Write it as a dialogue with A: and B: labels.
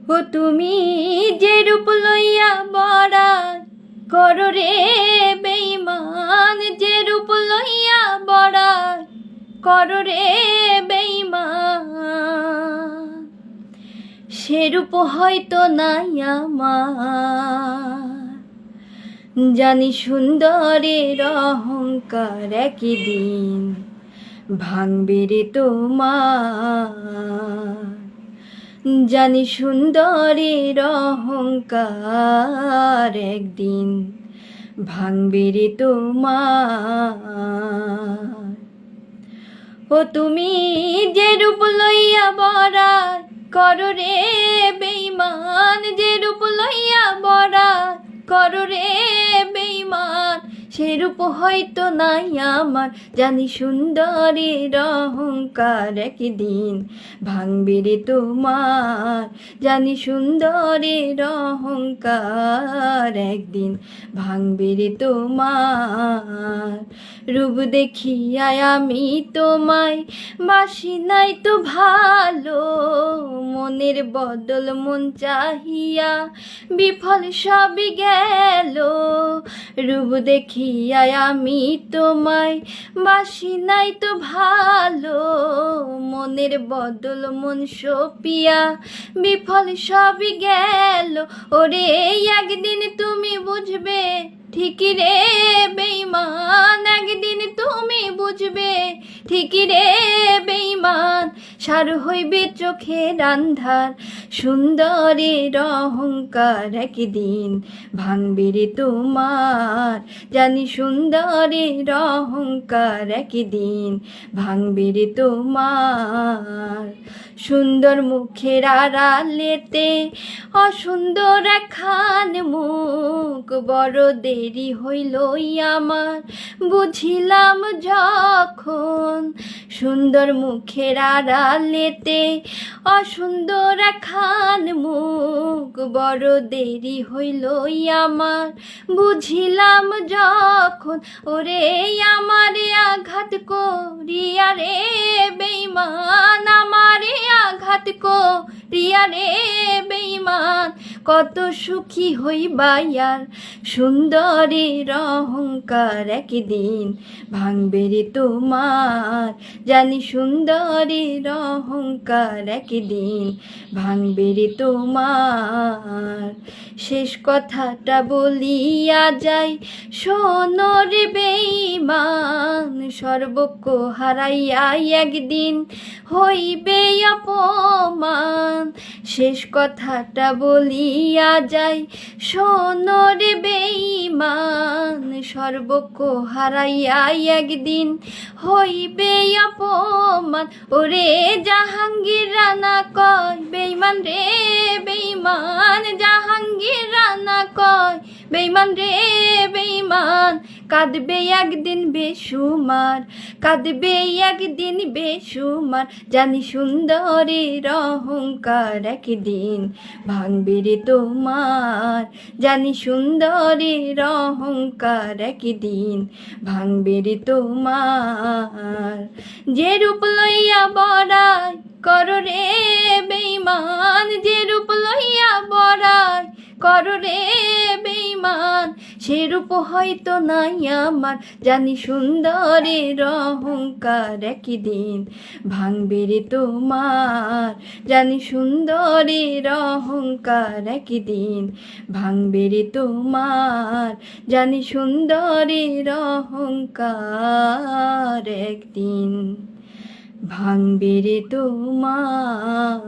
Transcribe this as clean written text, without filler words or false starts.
A: ও তুমি যে রূপ লইয়া বড়াই করো রে বেঈমান, যে রূপ লইয়া বড়াই করো রে বেঈমান, সে রূপ হয়তো নাই আমার। জানি সুন্দরের অহংকার একদিন ভাঙবে রে তোমার। জানি সুন্দরের অহংকার একদিন ভাঙবে রে তোমার। ও তুমি যে রূপ লইয়া বড়াই করো রে বেঈমান, যে রূপ লইয়া বড়াই করো রে বেঈমান, সে রূপ হয়তো নাই আমার। জানি সুন্দরের অহংকার একদিন ভাঙবে রে তোমার। জানি সুন্দরের অহংকার একদিন ভাঙবে রে তোমার। রূপ দেখিয়া আমি তোমায় বাসি নাই তো ভালো, মনের বদল মন চাহিয়া বিফল সবই গেল। রূপ দেখিয়া আমি তোমায় বাসি নাই তো ভালো, মনের বদল মন সপিয়া বিফল সবই গেল। ওরে একদিন তুমি বুঝবে ঠিকই রে বেঈমান, একদিন তুমি বুঝবে ঠিকই রে বেঈমান, সার হইবে চোখের আন্ধার। সুন্দরের অহংকার একদিন ভাঙবে রে তোমার। জানি সুন্দরের অহংকার একদিন ভাঙবে রে তোমার। সুন্দর মুখের আড়ালেতে অসুন্দর একখান মুখ, বড় দেরি হইল আমার বুঝিলাম যখন। সুন্দর মুখের আড়ালেতে অসুন্দর একখান মুখ, বড় দেরি হইল আমার বুঝিলাম যখন। ওরে আমারে আঘাত করিয়া রে বেঈমান, আমারে আঘাত করিয়া রে বেঈমান, কত সুখী হইবায়ার। সুন্দরের অহংকার একদিন ভাঙবে রে তোমার। জানি সুন্দরের অহংকার একদিন ভাঙবে রে তোমার। শেষ কথাটা বলিয়া যাই শোনো রে বেঈমান, সর্বক্ষ হারাইয়া একদিন হইবে অপমান। শেষ কথাটা বলিয়া যাই শোনো রে বেঈমান, সর্বক্ষ হারাইয়া একদিন হইবে অপমান। ওরে জাহাঙ্গীর রানা কয় বেঈমান রে বেঈমান, জাহাঙ্গীর রানা কয় বেঈমান রে বেঈমান, কাঁদবে একদিন বেসুমার, কাঁদবে একদিন বেসুমার। জানি সুন্দরের অহংকার একদিন ভাঙবে রে তোমার। জানি সুন্দরের অহংকার একদিন ভাঙবে রে তোমার। যে রূপ লইয়া বড়াই করো রে বেঈমান, যে রূপ লইয়া বড়াই করো রে বেঈমান, সে রূপ হয়তো নাই আমার। জানি সুন্দরের অহংকার একদিন ভাঙবে রে তোমার। জানি সুন্দরের অহংকার একদিন ভাঙবে রে তোমার। জানি সুন্দরের অহংকার একদিন ভাঙবে রে তোমার।